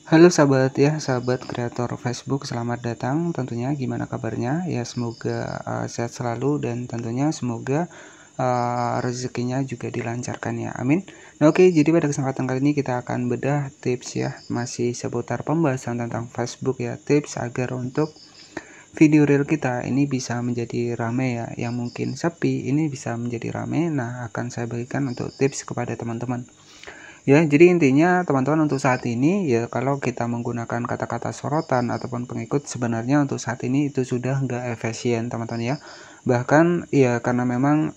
Halo sahabat ya, sahabat kreator Facebook, selamat datang. Tentunya gimana kabarnya? Ya semoga sehat selalu dan tentunya semoga rezekinya juga dilancarkan ya. Amin. Nah, oke, jadi pada kesempatan kali ini kita akan bedah tips ya, masih seputar pembahasan tentang Facebook ya, tips agar untuk video reel kita ini bisa menjadi rame ya, yang mungkin sepi ini bisa menjadi rame. Nah, akan saya bagikan untuk tips kepada teman-teman. Ya, jadi intinya teman-teman untuk saat ini ya, kalau kita menggunakan kata-kata sorotan ataupun pengikut, sebenarnya untuk saat ini itu sudah nggak efisien teman-teman ya. Bahkan ya karena memang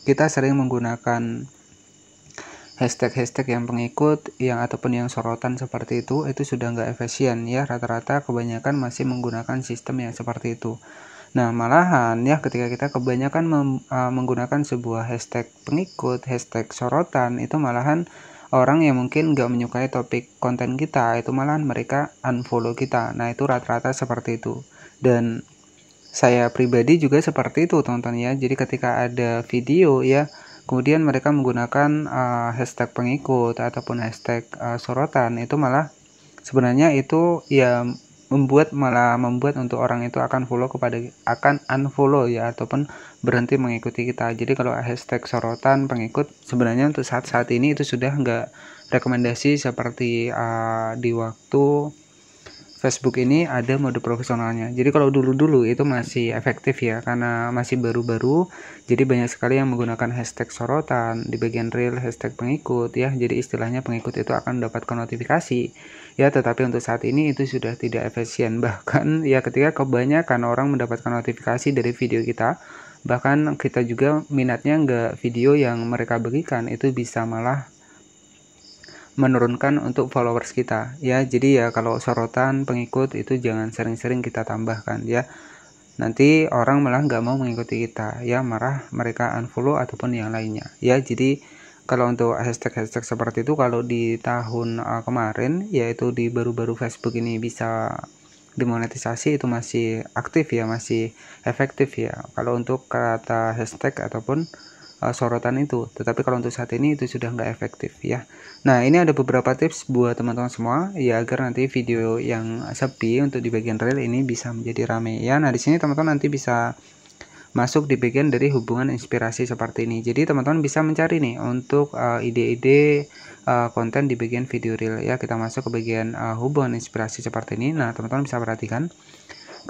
kita sering menggunakan hashtag-hashtag yang pengikut yang ataupun yang sorotan seperti itu sudah nggak efisien ya. Rata-rata kebanyakan masih menggunakan sistem yang seperti itu. Nah, malahan ya ketika kita kebanyakan menggunakan sebuah hashtag pengikut, hashtag sorotan, itu malahan orang yang mungkin nggak menyukai topik konten kita, itu malahan mereka unfollow kita. Nah, itu rata-rata seperti itu. Dan saya pribadi juga seperti itu, teman-teman ya. Jadi ketika ada video ya, kemudian mereka menggunakan hashtag pengikut ataupun hashtag sorotan, itu malah sebenarnya itu ya malah membuat untuk orang itu akan unfollow ya, ataupun berhenti mengikuti kita. Jadi kalau hashtag sorotan pengikut, sebenarnya untuk saat ini itu sudah nggak rekomendasi seperti di waktu Facebook ini ada mode profesionalnya. Jadi kalau dulu-dulu itu masih efektif ya, karena masih baru-baru. Jadi banyak sekali yang menggunakan hashtag sorotan di bagian reel, hashtag pengikut ya. Jadi istilahnya pengikut itu akan mendapatkan notifikasi ya. Tetapi untuk saat ini itu sudah tidak efisien. Bahkan ya ketika kebanyakan orang mendapatkan notifikasi dari video kita, bahkan kita juga minatnya nggak video yang mereka bagikan, itu bisa malah menurunkan untuk followers kita ya. Jadi ya kalau sorotan pengikut itu jangan sering-sering kita tambahkan ya, nanti orang malah nggak mau mengikuti kita ya, marah mereka unfollow ataupun yang lainnya ya. Jadi kalau untuk hashtag-hashtag seperti itu, kalau di tahun kemarin yaitu di baru-baru Facebook ini bisa dimonetisasi, itu masih aktif ya, masih efektif ya kalau untuk kata hashtag ataupun sorotan itu. Tetapi kalau untuk saat ini itu sudah nggak efektif ya. Nah, ini ada beberapa tips buat teman-teman semua ya, agar nanti video yang sepi untuk di bagian reel ini bisa menjadi rame ya. Nah, di sini teman-teman nanti bisa masuk di bagian dari hubungan inspirasi seperti ini. Jadi teman-teman bisa mencari nih untuk ide-ide konten di bagian video reel ya. Kita masuk ke bagian hubungan inspirasi seperti ini. Nah, teman-teman bisa perhatikan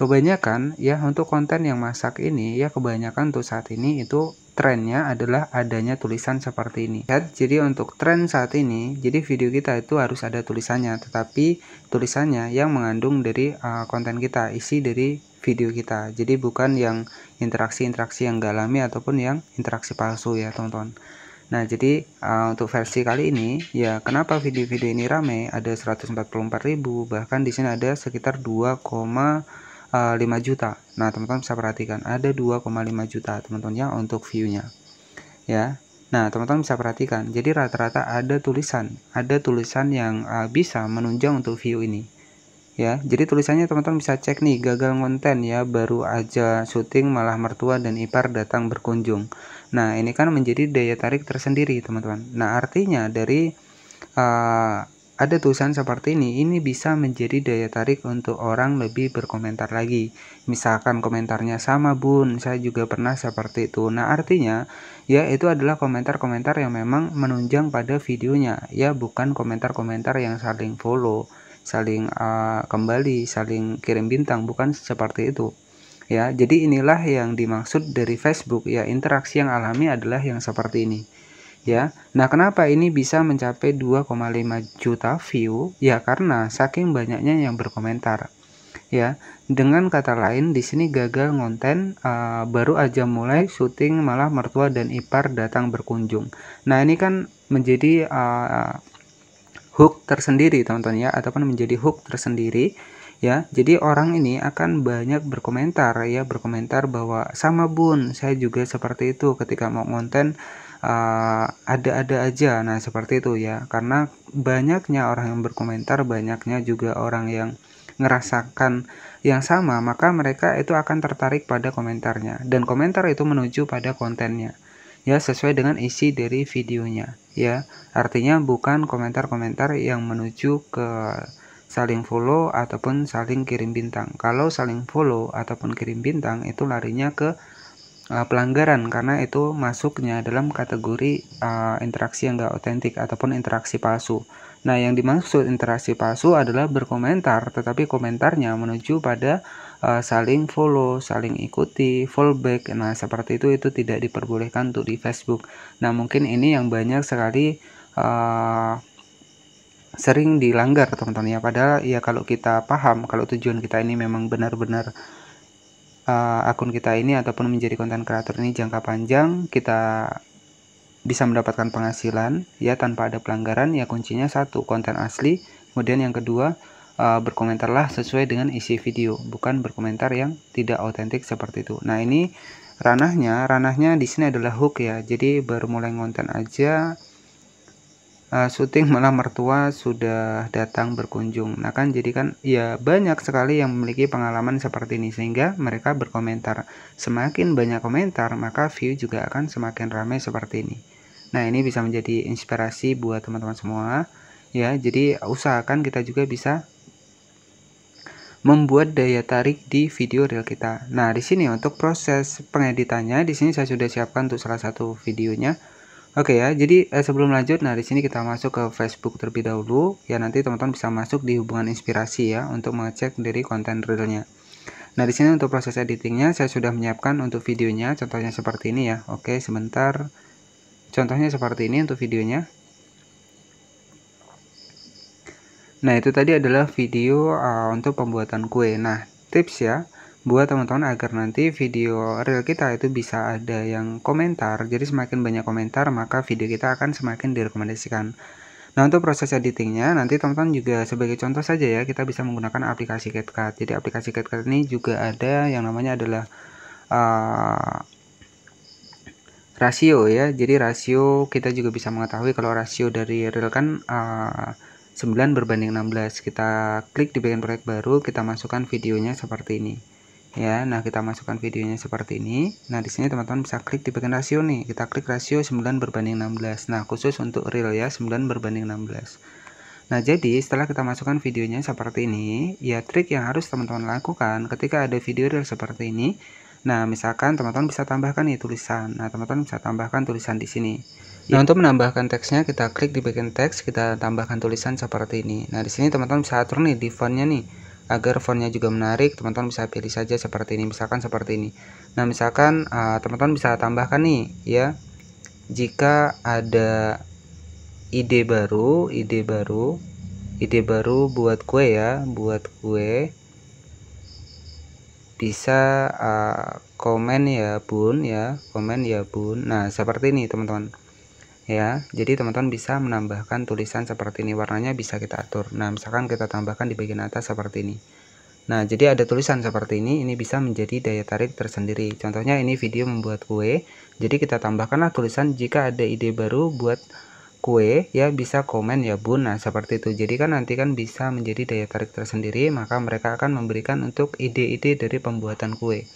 kebanyakan ya untuk konten yang masak ini ya, kebanyakan untuk saat ini itu trennya adalah adanya tulisan seperti ini ya. Jadi untuk tren saat ini, jadi video kita itu harus ada tulisannya, tetapi tulisannya yang mengandung dari konten kita, isi dari video kita. Jadi bukan yang interaksi-interaksi yang gak alami ataupun yang interaksi palsu ya teman-teman. Nah, jadi untuk versi kali ini ya, kenapa video-video ini rame, ada 144.000, bahkan di sini ada sekitar 2,5 juta. Nah, teman-teman bisa perhatikan ada 2,5 juta teman-teman ya untuk view-nya ya. Nah, teman-teman bisa perhatikan, jadi rata-rata ada tulisan yang bisa menunjang untuk view ini ya. Jadi tulisannya teman-teman bisa cek nih, gagal konten ya, baru aja syuting malah mertua dan ipar datang berkunjung. Nah, ini kan menjadi daya tarik tersendiri teman-teman. Nah, artinya dari ada tulisan seperti ini bisa menjadi daya tarik untuk orang lebih berkomentar lagi. Misalkan komentarnya, sama bun, saya juga pernah seperti itu. Nah, artinya ya itu adalah komentar-komentar yang memang menunjang pada videonya ya, bukan komentar-komentar yang saling follow, saling kembali, saling kirim bintang, bukan seperti itu ya. Jadi inilah yang dimaksud dari Facebook ya, interaksi yang alami adalah yang seperti ini ya. Nah, kenapa ini bisa mencapai 2,5 juta view ya, karena saking banyaknya yang berkomentar ya. Dengan kata lain, di sini gagal konten, baru aja mulai syuting malah mertua dan ipar datang berkunjung. Nah, ini kan menjadi hook tersendiri teman-teman ya, ataupun menjadi hook tersendiri ya. Jadi orang ini akan banyak berkomentar ya, berkomentar bahwa sama bun, saya juga seperti itu ketika mau konten ada-ada aja. Nah, seperti itu ya, karena banyaknya orang yang berkomentar, banyaknya juga orang yang ngerasakan yang sama, maka mereka itu akan tertarik pada komentarnya, dan komentar itu menuju pada kontennya. ya, sesuai dengan isi dari videonya, ya. Artinya bukan komentar-komentar yang menuju ke saling follow ataupun saling kirim bintang. Kalau saling follow ataupun kirim bintang itu larinya ke pelanggaran, karena itu masuknya dalam kategori interaksi yang enggak otentik ataupun interaksi palsu. Nah, yang dimaksud interaksi palsu adalah berkomentar tetapi komentarnya menuju pada saling follow, saling ikuti, fallback. Nah, seperti itu tidak diperbolehkan untuk di Facebook. Nah, mungkin ini yang banyak sekali sering dilanggar teman-teman ya. Padahal ya kalau kita paham kalau tujuan kita ini memang benar-benar akun kita ini ataupun menjadi konten kreator ini jangka panjang, kita bisa mendapatkan penghasilan ya tanpa ada pelanggaran, ya kuncinya satu, konten asli. Kemudian yang kedua, berkomentarlah sesuai dengan isi video, bukan berkomentar yang tidak otentik seperti itu. Nah, ini ranahnya di sini adalah hook ya. Jadi baru mulai konten aja syuting malah mertua sudah datang berkunjung. Nah kan jadi kan ya banyak sekali yang memiliki pengalaman seperti ini sehingga mereka berkomentar. Semakin banyak komentar maka view juga akan semakin ramai seperti ini. Nah, ini bisa menjadi inspirasi buat teman-teman semua ya. Jadi usahakan kita juga bisa membuat daya tarik di video reel kita. Nah, di sini untuk proses pengeditannya di sini saya sudah siapkan untuk salah satu videonya. Oke ya, jadi sebelum lanjut, nah di sini kita masuk ke Facebook terlebih dahulu. Ya, nanti teman-teman bisa masuk di hubungan inspirasi ya untuk mengecek dari konten realnya. Nah, di sini untuk proses editingnya saya sudah menyiapkan untuk videonya, contohnya seperti ini ya. Oke, sebentar. Contohnya seperti ini untuk videonya. Nah, itu tadi adalah video untuk pembuatan kue. Nah, tips ya buat teman-teman agar nanti video reel kita itu bisa ada yang komentar. Jadi semakin banyak komentar maka video kita akan semakin direkomendasikan. Nah, untuk proses editingnya nanti teman-teman juga sebagai contoh saja ya, kita bisa menggunakan aplikasi CapCut. Jadi aplikasi CapCut ini juga ada yang namanya adalah rasio ya. Jadi rasio kita juga bisa mengetahui kalau rasio dari reel kan 9:16. Kita klik di bagian proyek baru, kita masukkan videonya seperti ini. Ya, nah kita masukkan videonya seperti ini. Nah, di sini teman-teman bisa klik di bagian rasio nih. Kita klik rasio 9:16. Nah, khusus untuk reel ya 9:16. Nah, jadi setelah kita masukkan videonya seperti ini, ya trik yang harus teman-teman lakukan ketika ada video reel seperti ini. Nah, misalkan teman-teman bisa tambahkan nih tulisan. Nah, teman-teman bisa tambahkan tulisan di sini. Nah, untuk menambahkan teksnya kita klik di bagian teks, kita tambahkan tulisan seperti ini. Nah, di sini teman-teman bisa atur nih di fontnya nih. Agar fontnya juga menarik, teman-teman bisa pilih saja seperti ini, misalkan seperti ini. Nah, misalkan teman-teman bisa tambahkan nih ya, jika ada ide baru buat kue ya, buat kue bisa komen ya bun ya, komen ya bun. Nah, seperti ini teman-teman ya. Jadi teman-teman bisa menambahkan tulisan seperti ini, warnanya bisa kita atur. Nah, misalkan kita tambahkan di bagian atas seperti ini. Nah, jadi ada tulisan seperti ini bisa menjadi daya tarik tersendiri. Contohnya ini video membuat kue, jadi kita tambahkanlah tulisan jika ada ide baru buat kue ya bisa komen ya bun. Nah, seperti itu. Jadi kan nanti kan bisa menjadi daya tarik tersendiri, maka mereka akan memberikan untuk ide-ide dari pembuatan kue.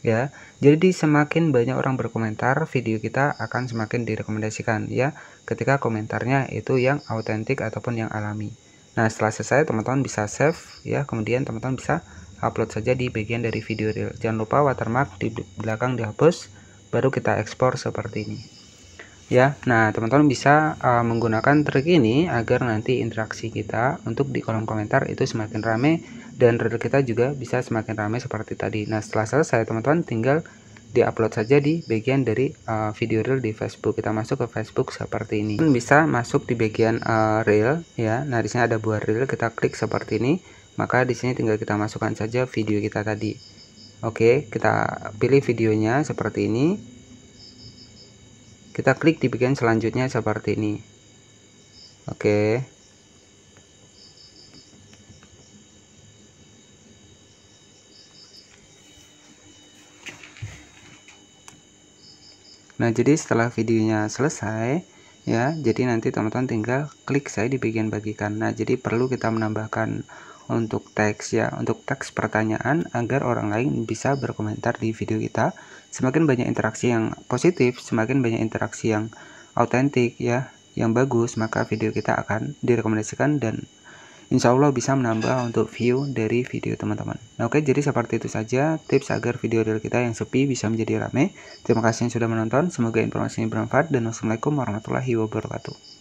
Ya, jadi semakin banyak orang berkomentar, video kita akan semakin direkomendasikan ya, ketika komentarnya itu yang autentik ataupun yang alami. Nah, setelah selesai teman-teman bisa save ya, kemudian teman-teman bisa upload saja di bagian dari video reel. Jangan lupa watermark di belakang dihapus, baru kita ekspor seperti ini. Ya, nah teman-teman bisa menggunakan trik ini agar nanti interaksi kita untuk di kolom komentar itu semakin ramai dan reel kita juga bisa semakin ramai seperti tadi. Nah, setelah selesai teman-teman tinggal diupload saja di bagian dari video reel di Facebook. Kita masuk ke Facebook seperti ini. Bisa masuk di bagian reel ya. Nah, di sini ada buah reel, kita klik seperti ini. Maka di sini tinggal kita masukkan saja video kita tadi. Oke, kita pilih videonya seperti ini. Kita klik di bagian selanjutnya seperti ini. Oke. Nah, jadi setelah videonya selesai ya, jadi nanti teman-teman tinggal klik saya di bagian bagikan. Nah, jadi perlu kita menambahkan untuk teks ya, untuk teks pertanyaan agar orang lain bisa berkomentar di video kita. Semakin banyak interaksi yang positif, semakin banyak interaksi yang autentik ya, yang bagus, maka video kita akan direkomendasikan dan insya Allah bisa menambah untuk view dari video teman-teman. Nah, oke, jadi seperti itu saja tips agar video dari kita yang sepi bisa menjadi ramai. Terima kasih yang sudah menonton, semoga informasinya bermanfaat dan wassalamualaikum warahmatullahi wabarakatuh.